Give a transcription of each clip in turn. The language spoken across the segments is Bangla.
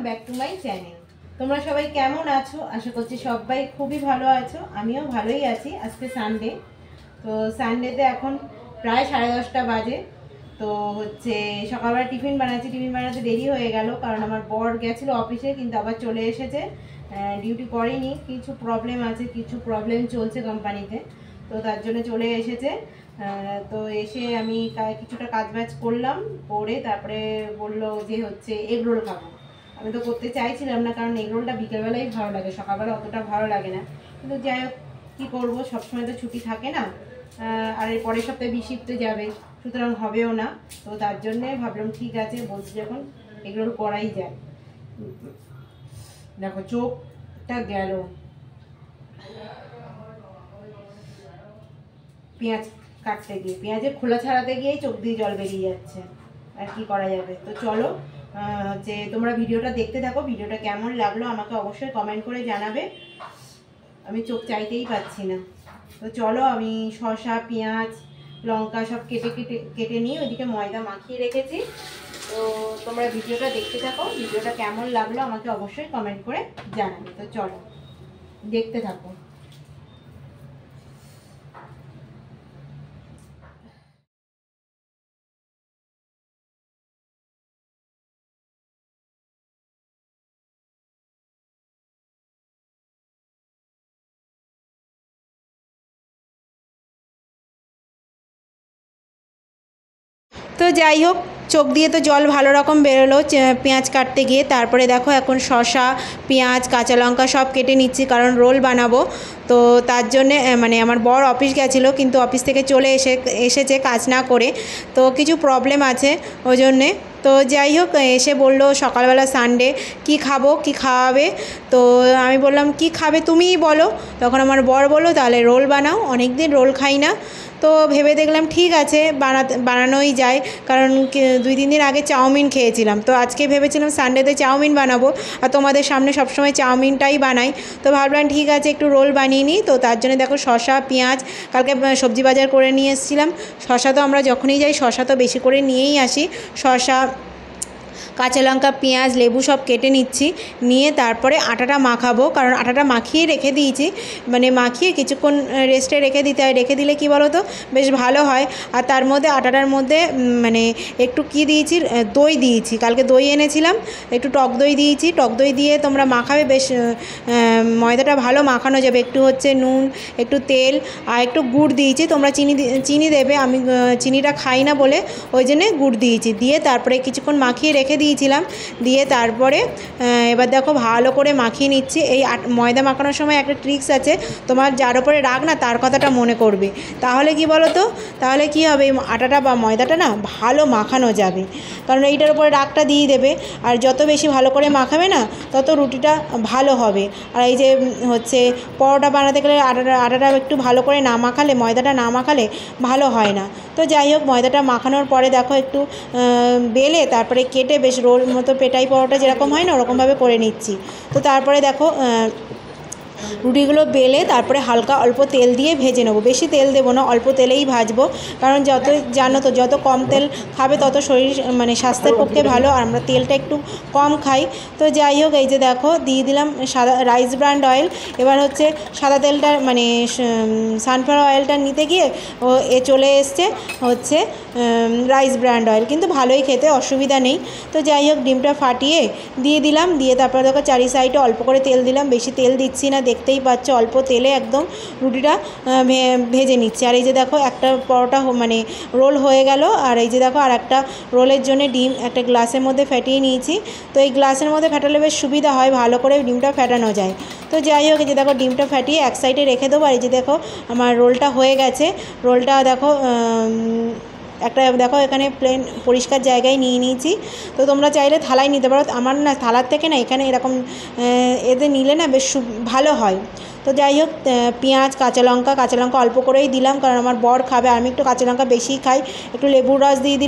Back to my channel. তোমরা সবাই কেমন আছো? আশা করছি সবাই খুবই ভালো আছো, আমিও ভালোই আছি। আজকে সানডে, তো সানডেতে এখন প্রায় 10:30 বাজে। তো হচ্ছে সকালবেলা টিফিন বানাতে দেরি হয়ে গেল, কারণ আমার বর গেছিলো অফিসে, কিন্তু আবার চলে এসেছে। ডিউটি করেনি, কিছু প্রবলেম চলছে কোম্পানিতে, তো তার জন্য চলে এসেছে। তো এসে আমি কিছুটা কাজবাজ করলাম, করে তারপরে বললো যে হচ্ছে এগ রোল খাবো। আমি তো করতে চাইছিলাম না, কারণ এগ রোলটা বিকেলবেলাই ভালো লাগে, সকালবেলা অতটা ভালো লাগে না। কিন্তু যাই হোক, কী করবো, সবসময় তো ছুটি থাকে না, আর এর পরের সপ্তাহে বিশিফটে যাবে, সুতরাং হবেও না। তো তার জন্যে ভাবলাম ঠিক আছে, বলছি যখন এগ রোল করাই যায়। দেখো চোখটা গেল, পেঁয়াজ কাটতে গিয়ে, পেঁয়াজের খোলা ছাড়াতে গিয়েই চোখ দিয়ে জল বেরিয়ে যাচ্ছে, আর কি করা যাবে। তো চলো যে তোমরা ভিডিওটা দেখতে থাকো, ভিডিওটা কেমন লাগলো আমাকে অবশ্যই কমেন্ট করে জানাবে। আমি চোখ চাইতেই পাচ্ছি না। তো চলো, আমি শসা, পেঁয়াজ, লঙ্কা সব কেটে নিয়ে ওইদিকে ময়দা মাখিয়ে রেখেছি। তো তোমরা ভিডিওটা দেখতে থাকো, ভিডিওটা কেমন লাগলো আমাকে অবশ্যই কমেন্ট করে জানাবে। তো চলো দেখতে থাকো। তো যাই হোক, চোখ দিয়ে তো জল ভালো রকম বেরোলো পেঁয়াজ কাটতে গিয়ে। তারপরে দেখো এখন শসা, পেঁয়াজ, কাঁচা লঙ্কা সব কেটে নিচ্ছি, কারণ রোল বানাবো। তো তার জন্যে মানে আমার বর অফিস গেছিলো, কিন্তু অফিস থেকে চলে এসেছে কাজ না করে, তো কিছু প্রবলেম আছে ওই জন্যে। তো যাই হোক, এসে বললো সকালবেলা সানডে কী খাবো, কী খাওয়াবে। তো আমি বললাম কী খাবে তুমিই বলো। তখন আমার বর বললো তাহলে রোল বানাও, অনেক দিন রোল খাই না। তো ভেবে দেখলাম ঠিক আছে, বানানোই যায়, কারণ 2-3 দিন আগে চাউমিন খেয়েছিলাম। তো আজকে ভেবেছিলাম সানডেতে চাউমিন বানাবো, আর তোমাদের সামনে সবসময় চাউমিনটাই বানাই। তো ভাবলাম ঠিক আছে, একটু রোল বানিয়ে নিই। তো তার জন্য দেখো শসা, পেঁয়াজ, কালকে সবজি বাজার করে নিয়ে এসেছিলাম। শসা তো আমরা যখনই যাই শসা তো বেশি করে নিয়েই আসি। শসা, কাঁচা লঙ্কা, পেঁয়াজ, লেবু সব কেটে নিচ্ছি, নিয়ে তারপরে আটাটা মাখাবো, কারণ আটাটা মাখিয়ে রেখে দিয়েছি, মানে মাখিয়ে কিছুক্ষণ রেস্টে রেখে দিতে হয়। রেখে দিলে কী বলো তো, বেশ ভালো হয়। আর তার মধ্যে আটাটার মধ্যে মানে একটু কী দিয়েছি, দই দিয়েছি, কালকে দই এনেছিলাম, একটু টক দই দিয়েছি। টক দই দিয়ে তোমরা মাখাবে, বেশ ময়দাটা ভালো মাখানো যাবে। একটু হচ্ছে নুন, একটু তেল আর একটু গুড় দিয়েছি। তোমরা চিনি দেবে, আমি চিনিটা খাই না বলে ওই জন্যে গুড় দিয়েছি। দিয়ে তারপরে কিছুক্ষণ মাখিয়ে রেখে দিয়েছিলাম। দিয়ে তারপরে এবার দেখো ভালো করে মাখিয়ে নিচ্ছি। এই ময়দা মাখানোর সময় একটা ট্রিক্স আছে, তোমার যার ওপরে রাগ না তার কথাটা মনে করবে, তাহলে কি বলো তো, তাহলে কি হবে, আটাটা বা ময়দাটা না ভালো মাখানো যাবে। কারণ এইটার উপরে রাগটা দিয়ে দেবে, আর যত বেশি ভালো করে মাখাবে না তত রুটিটা ভালো হবে। আর এই যে হচ্ছে পরোটা বানাতে গেলে আটাটা একটু ভালো করে না মাখালে, ময়দাটা না মাখালে ভালো হয় না। তো যাই হোক, ময়দাটা মাখানোর পরে দেখো একটু বেলে তারপরে কেটে বেশ রোল মতো পেটাই পরোটা যেরকম হয় না ওরকমভাবে করে নিচ্ছি। তো তারপরে দেখো রুটিগুলো বেলে তারপরে হালকা অল্প তেল দিয়ে ভেজে নেবো, বেশি তেল দেবো না, অল্প তেলেই ভাজবো। কারণ জানো তো, যত কম তেল খাবে তত শরীর মানে স্বাস্থ্যের পক্ষে ভালো, আর আমরা তেলটা একটু কম খাই। তো যাই হোক, এই যে দেখো দিয়ে দিলাম সাদা রাইস ব্র্যান্ড অয়েল। এবার হচ্ছে সাদা তেলটা মানে সানফ্লাওয়ার অয়েলটা নিতে গিয়ে চলে এসছে হচ্ছে রাইস ব্র্যান্ড অয়েল, কিন্তু ভালোই খেতে, অসুবিধা নেই। তো যাই হোক, ডিমটা ফাটিয়ে দিয়ে দিলাম, দিয়ে তারপরে দেখো চারি সাইডে অল্প করে তেল দিলাম, বেশি তেল দিচ্ছি না, দেখতেই পাচ্ছ অল্প তেলে একদম রুটিটা ভেজে নিচ্ছি। আর এই যে দেখো একটা পরোটা মানে রোল হয়ে গেল। আর এই যে দেখো আর একটা রোলের জন্য ডিম একটা গ্লাসের মধ্যে ফেটিয়ে নিয়েছি। তো এই গ্লাসের মধ্যে ফেটালে বেশ সুবিধা হয়, ভালো করে ডিমটা ফেটানো যায়। তো যাই হোক, এই যে দেখো ডিমটা ফাটিয়ে এক সাইডে রেখে দেবো। আর এই যে দেখো আমার রোলটা হয়ে গেছে। রোলটা দেখো একটা দেখো এখানে প্লেন পরিষ্কার জায়গায় নিয়ে নিয়েছি। তো তোমরা চাইলে থালায় নিতে পারো, আমার না থালার থেকে না এখানে এরকম এতে নিলে না বেশ ভালো হয়। তো যাই হোক, পেঁয়াজ, কাঁচা লঙ্কা অল্প করেই দিলাম, কারণ আমার বর খাবে, আমি একটু কাঁচা লঙ্কা বেশিই খাই। একটু লেবুর রস দিয়ে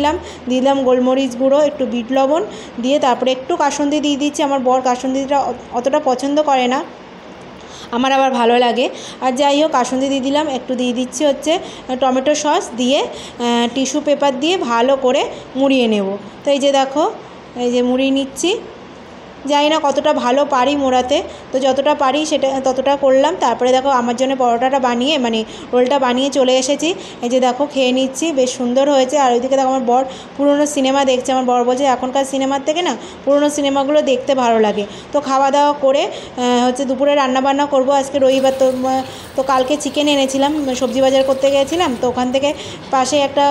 দিলাম গোলমরিচ গুঁড়ো, একটু বিট লবণ দিয়ে তারপরে একটু কাসুন্দি দিয়ে দিচ্ছি। আমার বর কাসুন্দিটা অতটা পছন্দ করে না, আমার আবার ভালো লাগে। আর যাই হোক, কাসুন্দি দিয়ে দিলাম, একটু দিয়ে দিচ্ছি হচ্ছে টমেটো সস, দিয়ে টিস্যু পেপার দিয়ে ভালো করে মুড়িয়ে নেব। তো এই যে দেখো, এই যে মুড়িয়ে নিচ্ছি। জানি না কতটা ভালো পারি মোড়াতে, তো যতটা পারি সেটা ততটা করলাম। তারপরে দেখো আমার জন্য পরোটাটা বানিয়ে মানে রোলটা বানিয়ে চলে এসেছি। এই যে দেখো খেয়ে নিচ্ছি, বেশ সুন্দর হয়েছে। আর ওইদিকে দেখো আমার বর পুরনো সিনেমা দেখছে। আমার বর বলছে এখনকার সিনেমার থেকে না পুরনো সিনেমাগুলো দেখতে ভালো লাগে। তো খাওয়া দাওয়া করে হচ্ছে দুপুরে রান্নাবান্না করব। আজকে রবিবার তো কালকে চিকেন এনেছিলাম, সবজি বাজার করতে গিয়েছিলাম, তো ওখান থেকে পাশে একটা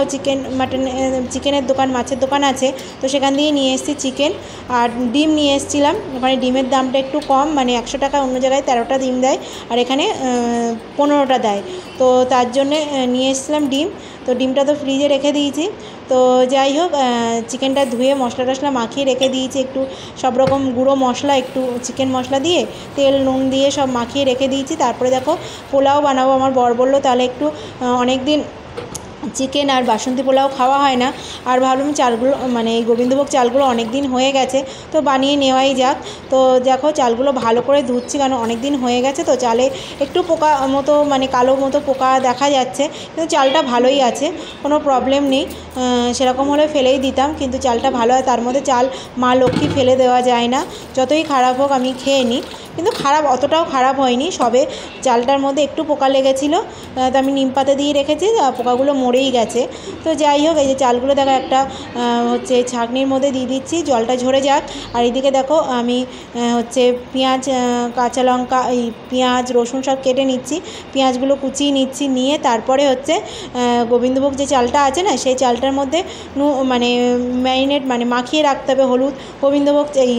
চিকেনের দোকান, মাছের দোকান আছে, তো সেখান দিয়ে নিয়ে এসেছি চিকেন। আর ডিম নিয়ে এসেছিলাম, ওখানে ডিমের দামটা একটু কম, মানে 100 টাকা, অন্য জায়গায় 13টা ডিম দেয় আর এখানে 15টা দেয়। তো তার জন্যে নিয়ে এসেছিলাম ডিম। তো ডিমটা তো ফ্রিজে রেখে দিয়েছি। তো যাই হোক, চিকেনটা ধুয়ে মশলা টশলা মাখিয়ে রেখে দিয়েছি, একটু সব রকম গুঁড়ো মশলা, একটু চিকেন মশলা দিয়ে তেল নুন দিয়ে সব মাখিয়ে রেখে দিয়েছি। তারপরে দেখো পোলাও বানাবো। আমার বর বললো তাহলে একটু অনেক দিন চিকেন আর বাসন্তী পোলাও খাওয়া হয় না, আর ভাবলাম চালগুলো মানে এই গোবিন্দভোগ চালগুলো অনেক দিন হয়ে গেছে, তো বানিয়ে নেওয়াই যাক। তো দেখো চালগুলো ভালো করে ধুচ্ছি, কারণ অনেক দিন হয়ে গেছে, তো চালে একটু পোকা মতো মানে কালো মতো পোকা দেখা যাচ্ছে, কিন্তু চালটা ভালোই আছে, কোনো প্রবলেম নেই। সেরকম হলে ফেলেই দিতাম, কিন্তু চালটা ভালো হয়। তার মধ্যে চাল মা লক্ষ্মী ফেলে দেওয়া যায় না, যতই খারাপ হোক আমি খেয়ে নিই, কিন্তু অতটাও খারাপ হয়নি। সবে চালটার মধ্যে একটু পোকা লেগেছিলো, তো আমি নিম পাতা দিয়ে রেখেছি, পোকাগুলো মরেই গেছে। তো যাই হোক, এই যে চালগুলো দেখো একটা হচ্ছে ছাঁকনির মধ্যে দিয়ে দিচ্ছি, জলটা ঝরে যাক। আর এইদিকে দেখো আমি হচ্ছে পেঁয়াজ, কাঁচা লঙ্কা, এই পেঁয়াজ রসুন সব কেটে নিচ্ছি, পেঁয়াজগুলো কুচিয়ে নিচ্ছি, নিয়ে তারপরে হচ্ছে গোবিন্দভোগ যে চালটা আছে না, সেই চালটার মধ্যে মানে ম্যারিনেট মানে মাখিয়ে রাখতে হবে হলুদ। গোবিন্দভোগ এই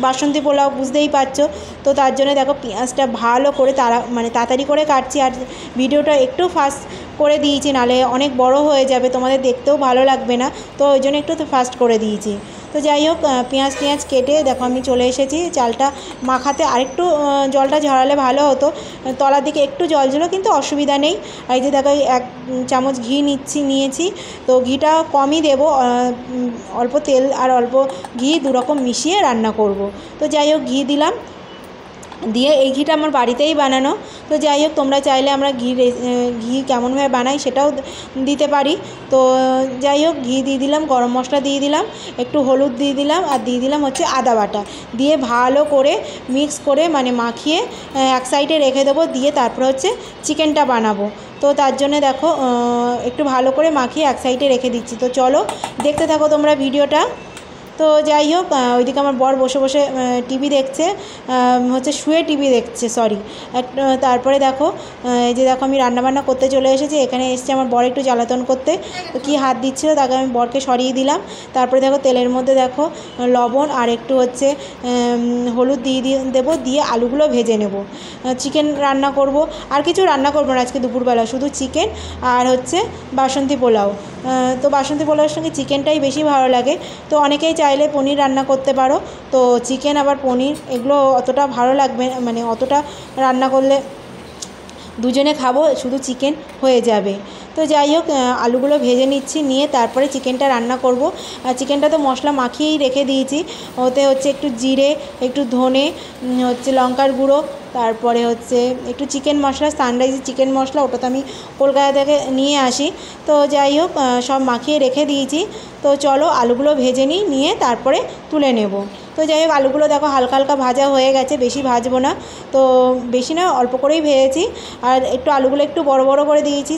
বাসন্তী পোলাও বুঝতেই পারছো, তো তার জন্য দেখো পেঁয়াজটা ভালো করে তাড়াতাড়ি করে কাটছি। আর ভিডিওটা একটু ফাস্ট করে দিয়েছি, নালে অনেক বড় হয়ে যাবে, তোমাদের দেখতেও ভালো লাগবে না, তো ওই জন্য একটু ফাস্ট করে দিয়েছি। তো যাই হোক, পেঁয়াজ কেটে দেখো আমি চলে এসেছি চালটা মাখাতে। আরেকটু জলটা ঝরালে ভালো হতো, তলার দিকে একটু জল ছিল, কিন্তু অসুবিধা নেই। আর এই যে দেখো 1 চামচ ঘি নিয়েছি, তো ঘিটা কমই দেবো, অল্প তেল আর অল্প ঘি দুরকম মিশিয়ে রান্না করব। তো যাই হোক ঘি দিলাম, দিয়ে এই ঘিটা আমার বাড়িতেই বানানো। তো যাই হোক তোমরা চাইলে আমরা ঘি কেমনভাবে বানাই সেটাও দিতে পারি। তো যাই হোক ঘি দিয়ে দিলাম, গরম মশলা দিয়ে দিলাম, একটু হলুদ দিয়ে দিলাম, আর দিয়ে দিলাম হচ্ছে আদা বাটা, দিয়ে ভালো করে মিক্স করে মানে মাখিয়ে এক সাইডে রেখে দেবো। দিয়ে তারপর হচ্ছে চিকেনটা বানাবো। তো তার জন্য দেখো একটু ভালো করে মাখিয়ে এক সাইডে রেখে দিচ্ছি। তো চলো দেখতে থাকো তোমরা ভিডিওটা। তো যাই হোক, ওইদিকে আমার বর বসে বসে টিভি দেখছে, হচ্ছে শুয়ে টিভি দেখছে, সরি। তারপরে দেখো এই যে দেখো আমি রান্নাবান্না করতে চলে এসেছি। এখানে এসছে আমার বর একটু জ্বালাতন করতে, তো কী হাত দিচ্ছিলো, তাকে আমি বরকে সরিয়ে দিলাম। তারপরে দেখো তেলের মধ্যে দেখো লবণ আর একটু হচ্ছে হলুদ দিয়ে দেবো, দিয়ে আলুগুলো ভেজে নেব। চিকেন রান্না করব, আর কিছু রান্না করবো না আজকে দুপুরবেলা, শুধু চিকেন আর হচ্ছে বাসন্তী পোলাও। তো বাসন্তী পোলাওয়ের সঙ্গে চিকেনটাই বেশি ভালো লাগে। তো অনেকেই চাইলে পনির রান্না করতে পারো, তো চিকেন আবার পনির এগুলো অতটা ভালো লাগবে, মানে অতটা রান্না করলে দুজনে খাবো, শুধু চিকেন হয়ে যাবে। তো যাই হোক আলুগুলো ভেজে নিচ্ছি, নিয়ে তারপরে চিকেনটা রান্না করব। আর চিকেনটা তো মশলা মাখিয়েই রেখে দিয়েছি, ওতে হচ্ছে একটু জিরে, একটু ধনে, হচ্ছে লঙ্কার গুঁড়ো, তারপরে হচ্ছে একটু চিকেন মশলা, সানরাইজের চিকেন মশলা, ওটা তো আমি কলকাতা থেকে নিয়ে আসি। তো যাই হোক সব মাখিয়ে রেখে দিয়েছি। তো চলো আলুগুলো ভেজে নিয়ে তারপরে তুলে নেব। তো যাই হোক আলুগুলো দেখো হালকা হালকা ভাজা হয়ে গেছে, বেশি ভাজবো না, তো বেশি না অল্প করেই ভেজেছি। আর একটু আলুগুলো একটু বড় বড় করে দিয়েছি,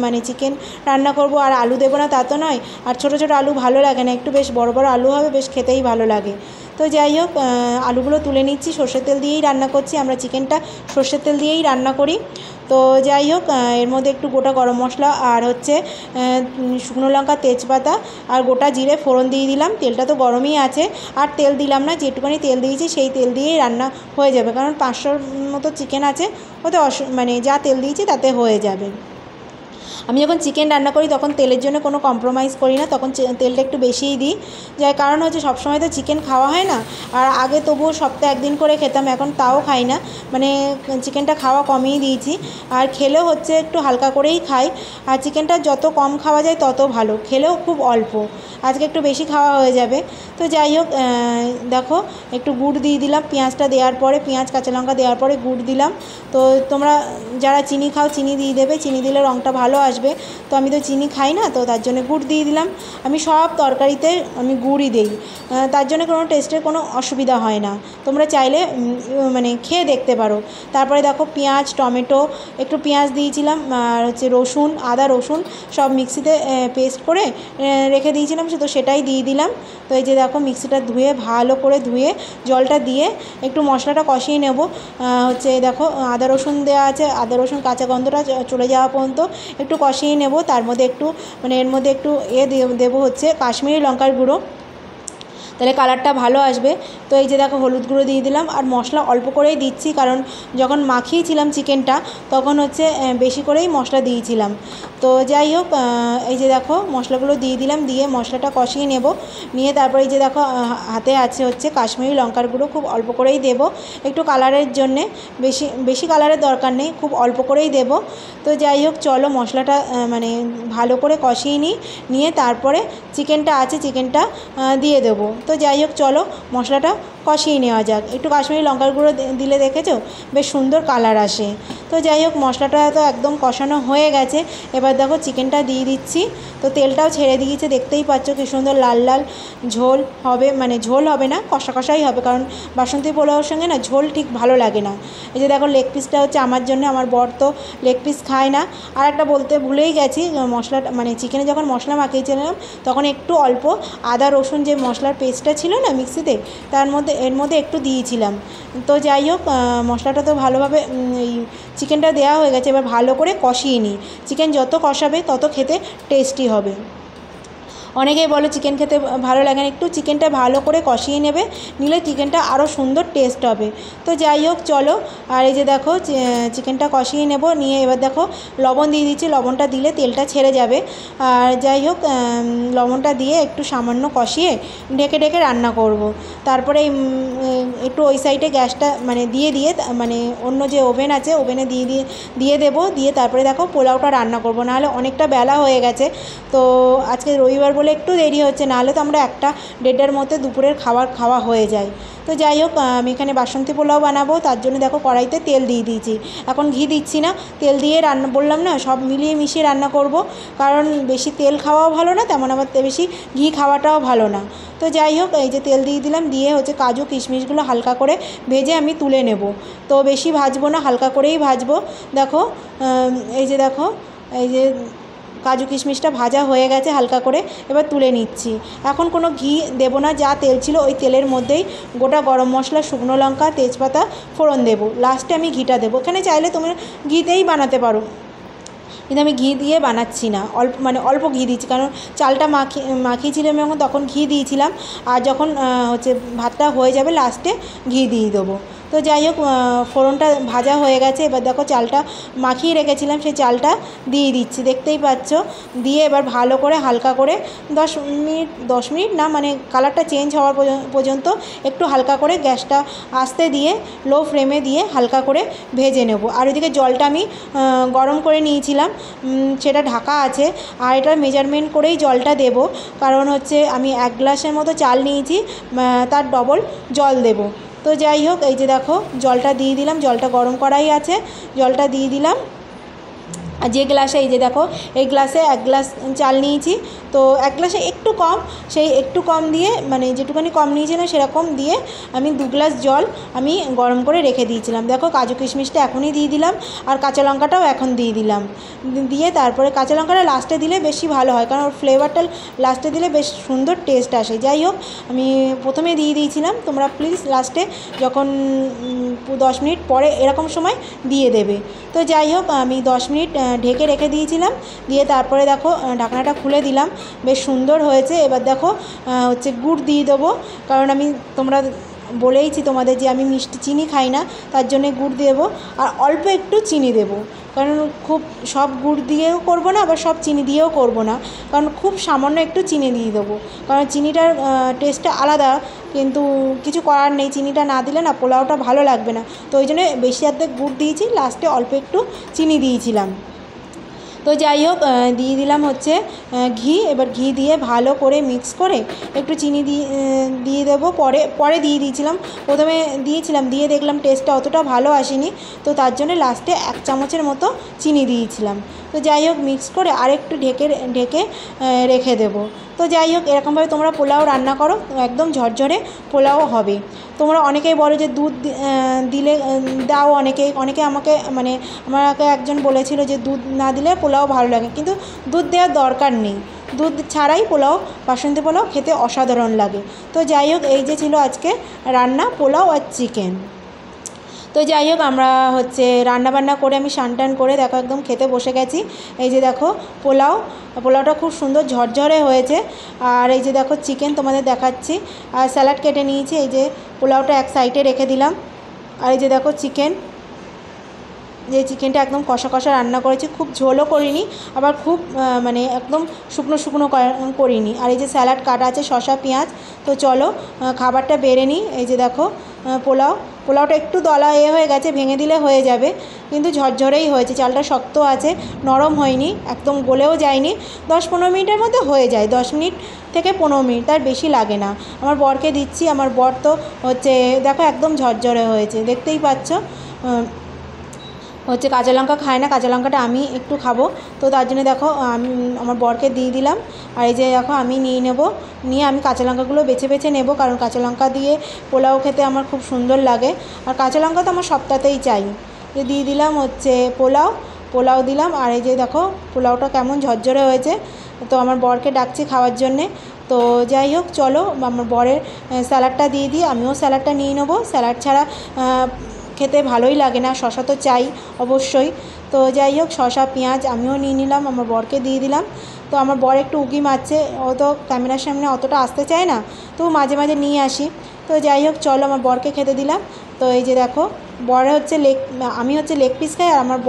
মানে চিকেন রান্না করব, আর আলু দেবো না তা তো নয়, আর ছোটো ছোটো আলু ভালো লাগে না, একটু বেশ বড় বড় আলু হবে, বেশ খেতেই ভালো লাগে। তো যাই হোক আলুগুলো তুলে নিচ্ছি, সর্ষের তেল দিয়েই রান্না করছি, আমরা চিকেনটা সর্ষের তেল দিয়েই রান্না করি। তো যাই হোক এর মধ্যে একটু গোটা গরম মশলা আর হচ্ছে শুকনো লঙ্কা, তেজপাতা আর গোটা জিরে ফোড়ন দিয়ে দিলাম। তেলটা তো গরমই আছে, আর তেল দিলাম না, যেটুকুনি তেল দিয়েছি সেই তেল দিয়েই রান্না হয়ে যাবে, কারণ 500 মতো চিকেন আছে, ওতে মানে যা তেল দিয়েছি তাতে হয়ে যাবে। আমি যখন চিকেন রান্না করি তখন তেলের জন্য কোনো কম্প্রোমাইজ করি না, তখন তেলটা একটু বেশিই দিই। যার কারণ হচ্ছে সবসময় তো চিকেন খাওয়া হয় না, আর আগে তবুও সপ্তাহে 1 দিন করে খেতাম, এখন তাও খাই না, মানে চিকেনটা খাওয়া কমিয়ে দিয়েছি। আর খেলেও হচ্ছে একটু হালকা করেই খাই, আর চিকেনটা যত কম খাওয়া যায় তত ভালো, খেলেও খুব অল্প, আজকে একটু বেশি খাওয়া হয়ে যাবে। তো যাই হোক দেখো একটু গুড় দিয়ে দিলাম, পেঁয়াজটা দেওয়ার পরে, পেঁয়াজ কাঁচা লঙ্কা দেওয়ার পরে গুড় দিলাম। তো তোমরা যারা চিনি খাও চিনি দিয়ে দেবে, চিনি দিলে রঙটা ভালো আসবে। তো আমি তো চিনি খাই না, তো তার জন্য গুড় দিয়ে দিলাম। আমি সব তরকারিতে আমি গুড়ই দিই, তার জন্য কোনো টেস্টের কোনো অসুবিধা হয় না। তোমরা চাইলে মানে খেয়ে দেখতে পারো। তারপরে দেখো পেঁয়াজ, টমেটো, একটু পেঁয়াজ দিয়েছিলাম, আর হচ্ছে রসুন, আদা রসুন সব মিক্সিতে পেস্ট করে রেখে দিয়েছিলাম, তো সেটাই দিয়ে দিলাম। তো এই যে দেখো মিক্সিটা ধুয়ে ভালো করে ধুয়ে জলটা দিয়ে একটু মশলাটা কষিয়ে নেব। হচ্ছে দেখো আদা রসুন দেওয়া আছে, আদা রসুন কাঁচা গন্ধটা চলে যাওয়া পর্যন্ত একটু কষিয়ে নেব। তার মধ্যে একটু মানে এর মধ্যে একটু দেবো হচ্ছে কাশ্মীরি লঙ্কার গুঁড়ো, তাহলে কালারটা ভালো আসবে। তো এই যে দেখো হলুদ গুঁড়ো দিয়ে দিলাম, আর মশলা অল্প করেই দিচ্ছি, কারণ যখন মাখিয়েছিলাম চিকেনটা তখন হচ্ছে বেশি করেই মশলা দিয়েছিলাম। তো যাই হোক, এই যে দেখো মশলাগুলো দিয়ে দিলাম, দিয়ে মশলাটা কষিয়ে নেব। নিয়ে তারপরে এই যে দেখো হাতে আছে হচ্ছে কাশ্মীরি লঙ্কার গুঁড়ো, খুব অল্প করেই দেবো, একটু কালারের জন্যে, বেশি বেশি কালারের দরকার নেই, খুব অল্প করেই দেবো। তো যাই হোক চলো মশলাটা মানে ভালো করে কষিয়ে নিয়ে তারপরে চিকেনটা আছে, চিকেনটা দিয়ে দেবো। তো যাই হোক চলো মশলাটা কষিয়ে নেওয়া যাক। একটু কাশ্মীরি লঙ্কার গুঁড়ো দিলে দেখেছো বেশ সুন্দর কালার আসে। তো যাই হোক মশলাটা তো একদম কষানো হয়ে গেছে, এবার দেখো চিকেনটা দিয়ে দিচ্ছি। তো তেলটাও ছেড়ে দিয়েছে, দেখতেই পাচ্ছ কি সুন্দর লাল লাল ঝোল হবে, মানে ঝোল হবে না, কষা কষাই হবে, কারণ বাসন্তী পোলাওর সঙ্গে না ঝোল ঠিক ভালো লাগে না। এই যে দেখো লেগ পিসটা হচ্ছে আমার জন্য, আমার বর তো লেগ পিস খায় না। আর একটা বলতে ভুলেই গেছি, মশলাটা মানে চিকেনে যখন মশলা মাখিয়েছিলাম তখন একটু অল্প আদা রসুন যে মশলার পেস্টটা ছিল না মিক্সিতে, এর মধ্যে একটু দিয়েছিলাম। তো যাই হোক মশলাটা তো ভালোভাবে এই চিকেনটা দেওয়া হয়ে গেছে, এবার ভালো করে কষিয়ে নিই। চিকেন যত কষাবে তত খেতে টেস্টি হবে। অনেকেই বলে চিকেন খেতে ভালো লাগে না, একটু চিকেনটা ভালো করে কষিয়ে নিলে চিকেনটা আরও সুন্দর টেস্ট হবে। তো যাই হোক চলো, আর এই যে দেখো চিকেনটা কষিয়ে নেব, নিয়ে এবার দেখো লবণ দিয়ে দিচ্ছি, লবণটা দিলে তেলটা ছেড়ে যাবে। আর যাই হোক লবণটা দিয়ে একটু সামান্য কষিয়ে ঢেকে ঢেকে রান্না করব। তারপরে একটু ওই সাইডে গ্যাসটা মানে দিয়ে মানে অন্য যে ওভেন আছে ওভেনে দিয়ে দেবো, দিয়ে তারপরে দেখো পোলাওটা রান্না করব। নাহলে অনেকটা বেলা হয়ে গেছে, তো আজকে রবিবার বলে একটু দেরি হচ্ছে, নাহলে তো আমরা 1-1:30টার মধ্যে দুপুরের খাওয়া হয়ে যায়। তো যাই হোক আমি এখানে বাসন্তী পোলাও বানাবো, তার জন্য দেখো কড়াইতে তেল দিয়ে দিয়েছি, এখন ঘি দিচ্ছি না, তেল দিয়ে রান্না, বললাম না সব মিলিয়ে মিশিয়ে রান্না করব, কারণ বেশি তেল খাওয়াও ভালো না, তেমন আবার বেশি ঘি খাওয়াটাও ভালো না। তো যাই হোক এই যে তেল দিয়ে দিলাম, দিয়ে হচ্ছে কাজু কিশমিশগুলো হালকা করে ভেজে আমি তুলে নেব। তো বেশি ভাজবো না, হালকা করেই ভাজবো। দেখো এই যে দেখো এই যে কাজু কিশমিশটা ভাজা হয়ে গেছে হালকা করে, এবার তুলে নিচ্ছি। এখন কোনো ঘি দেবো না, যা তেল ছিল ওই তেলের মধ্যেই গোটা গরম মশলা, শুকনো লঙ্কা, তেজপাতা ফোড়ন দেবো, লাস্টে আমি ঘিটা দেবো। এখানে চাইলে তোমরা ঘিতেই বানাতে পারো, কিন্তু আমি ঘি দিয়ে বানাচ্ছি না, অল্প ঘি দিচ্ছি, কারণ চালটা মাখিয়েছিলাম এবং তখন ঘি দিয়েছিলাম, আর যখন হচ্ছে ভাতটা হয়ে যাবে লাস্টে ঘি দিয়ে দেবো। তো যাই হোক ফোড়নটা ভাজা হয়ে গেছে, এবার দেখো চালটা মাখিয়ে রেখেছিলাম সেই চালটা দিয়ে দিচ্ছি, দেখতেই পাচ্ছ। দিয়ে এবার ভালো করে হালকা করে 10 মিনিট না, মানে কালারটা চেঞ্জ হওয়ার পর্যন্ত একটু হালকা করে গ্যাসটা আস্তে দিয়ে লো ফ্লেমে দিয়ে হালকা করে ভেজে নেব। আর ওইদিকে জলটা আমি গরম করে নিয়েছিলাম, সেটা ঢাকা আছে, আর এটা মেজারমেন্ট করেই জলটা দেব, কারণ হচ্ছে আমি 1 গ্লাসের মতো চাল নিয়েছি, তার ডবল জল দেব। তো যাই হোক এই যে দেখো জলটা দিয়ে দিলাম, জলটা গরম করাই আছে, জলটা দিয়ে দিলাম। আর যে গ্লাসে এই যে দেখো এই গ্লাসে 1 গ্লাস চাল নিয়েছি, তো 1 গ্লাসে একটু কম, সেই একটু কম দিয়ে মানে যেটুখানি কম নিয়েছিলাম সেরকম দিয়ে আমি 2 গ্লাস জল আমি গরম করে রেখে দিয়েছিলাম। দেখো কাজু কিশমিশটা এখনই দিয়ে দিলাম, আর কাঁচা লঙ্কাটাও এখন দিয়ে দিলাম, দিয়ে তারপরে কাঁচা লঙ্কাটা লাস্টে দিলে বেশি ভালো হয়, কারণ ওর ফ্লেভারটা লাস্টে দিলে বেশ সুন্দর টেস্ট আসে। যাই হোক আমি প্রথমে দিয়ে দিয়েছিলাম, তোমরা প্লিজ লাস্টে যখন 10 মিনিট পরে এরকম সময় দিয়ে দেবে। তো যাই হোক আমি 10 মিনিট ঢেকে রেখে দিয়েছিলাম, দিয়ে তারপরে দেখো ঢাকনাটা খুলে দিলাম, বেশ সুন্দর হয়েছে। এবার দেখো হচ্ছে গুড় দিয়ে দেবো, কারণ আমি তোমরা বলেইছি তোমাদের যে আমি মিষ্টি চিনি খাই না, তার জন্যে গুড় দেবো, আর অল্প একটু চিনি দেবো, কারণ খুব সব গুড় দিয়েও করবো না, আবার সব চিনি দিয়েও করবো না, কারণ খুব সামান্য একটু চিনি দিয়ে দেবো, কারণ চিনিটার টেস্টটা আলাদা, কিন্তু কিছু করার নেই, চিনিটা না দিলে না পোলাওটা ভালো লাগবে না, তো ওই জন্য বেশি অর্ধেক গুড় দিয়েছি, লাস্টে অল্প একটু চিনি দিয়েছিলাম। তো যাই হোক দিয়ে দিলাম হচ্ছে ঘি। এবার ঘি দিয়ে ভালো করে মিক্স করে একটু চিনি দিয়ে দেবো। পরে দিয়ে দিয়েছিলাম, প্রথমে দিয়েছিলাম, দিয়ে দেখলাম টেস্টটা অতটা ভালো আসেনি, তো তার জন্য লাস্টে 1 চামচের মতো চিনি দিয়েছিলাম। তো যাই হোক মিক্স করে আরেকটু ঢেকে রেখে দেবো। তো যাই হোক এরকমভাবে তোমরা পোলাও রান্না করো, একদম ঝরঝরে পোলাও হবে। তোমরা অনেকেই বলো যে দুধ দিলে দাও, অনেকে আমাকে একজন বলেছিল যে দুধ না দিলে পোলাও ভালো লাগে, কিন্তু দুধ দেওয়ার দরকার নেই, দুধ ছাড়াই পোলাও, বাসন্তী পোলাও খেতে অসাধারণ লাগে। তো যাই হোক এই যে ছিল আজকে রান্না, পোলাও আর চিকেন। তো যাই হোক আমরা হচ্ছে রান্নাবান্না করে আমি স্নান করে দেখো একদম খেতে বসে গেছি। এই যে দেখো পোলাওটা খুব সুন্দর ঝরঝরে হয়েছে। আর এই যে দেখো চিকেন তোমাদের দেখাচ্ছি, আর স্যালাড কেটে নিয়েছি। এই যে পোলাওটা এক সাইডে রেখে দিলাম। আর এই যে দেখো চিকেনটা একদম কষা কষা রান্না করেছি, খুব ঝোলও করিনি, আবার খুব একদম শুকনো করিনি। আর এই যে স্যালাড কাটা আছে, শসা পেঁয়াজ। তো চলো খাবারটা বেড়ে নিই। এই যে দেখো পোলাওটা একটু দলা হয়ে গেছে, ভেঙে দিলে হয়ে যাবে, কিন্তু ঝরঝরেই হয়েছে। চালটা শক্ত আছে, নরম হয়নি, একদম গলেও যায়নি। 10-15 মিনিটের মধ্যে হয়ে যায়, 10 মিনিট থেকে 15 মিনিট, তার বেশি লাগে না। আমার বরকে দিচ্ছি, আমার বর তো হচ্ছে দেখো একদম ঝরঝরে হয়েছে, দেখতেই পাচ্ছ। হচ্ছে কাঁচা লঙ্কা খায় না, কাঁচা লঙ্কাটা আমি একটু খাবো, তো তার জন্য দেখো আমি আমার বরকে দিয়ে দিলাম। আর এই যে দেখো আমি নিয়ে আমি কাঁচা লঙ্কাগুলো বেছে নেব, কারণ কাঁচা লঙ্কা দিয়ে পোলাও খেতে আমার খুব সুন্দর লাগে, আর কাঁচা লঙ্কা তো আমার সবটাতেই চাই। দিয়ে দিলাম হচ্ছে পোলাও দিলাম। আর এই যে দেখো পোলাওটা কেমন ঝরঝরে হয়েছে। তো আমার বরকে ডাকছি খাওয়ার জন্যে। তো যাই হোক চলো আমার বরের স্যালাডটা দিয়ে দিই, আমিও স্যালাডটা নিয়ে নেবো। স্যালাড ছাড়া খেতে ভালোই লাগে না, শসা তো চাই অবশ্যই। তো যাই হোক শসা পেঁয়াজ আমিও নিয়ে নিলাম, আমার বরকে দিয়ে দিলাম। তো আমার বর একটু উঁকি মারছে, ও তো ক্যামেরার সামনে অতটা আসতে চায় না, তো মাঝে মাঝে নিয়ে আসি। তো যাই হোক চলো আমার বরকে খেতে দিলাম। তো এই যে দেখো আমি হচ্ছে লেগ পিস খাই, আর আমার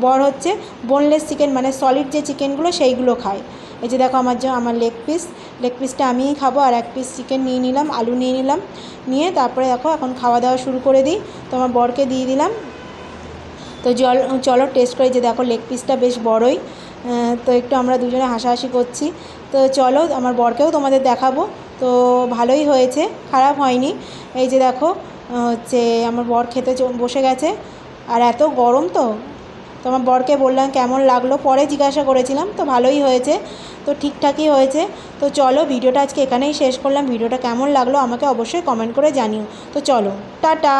বর হচ্ছে বোনলেস চিকেন, সলিড যে চিকেনগুলো সেইগুলো খায়। এই যে দেখো আমার লেগ পিসটা আমিই খাবো। আর 1 পিস চিকেন নিয়ে নিলাম, আলু নিয়ে নিলাম, নিয়ে তারপরে দেখো এখন খাওয়া দাওয়া শুরু করে দিই। তো আমার বরকে দিয়ে দিলাম। তো চলো টেস্ট করে। যে দেখো লেগ পিসটা বেশ বড়ই, তো একটু আমরা দুজনে হাসাহাসি করছি। তো চলো আমার বরকেও তোমাদের দেখাবো। তো ভালোই হয়েছে, খারাপ হয়নি। এই যে দেখো হচ্ছে আমার বর খেতে বসে গেছে, আর এত গরম তো আমার বরকে বললাম কেমন লাগলো, পরে জিজ্ঞাসা করেছিলাম, তো ভালোই হয়েছে, তো ঠিকঠাকই হয়েছে। তো চলো ভিডিওটা আজকে এখানেই শেষ করলাম। ভিডিওটা কেমন লাগলো আমাকে অবশ্যই কমেন্ট করে জানিও। তো চলো টাটা।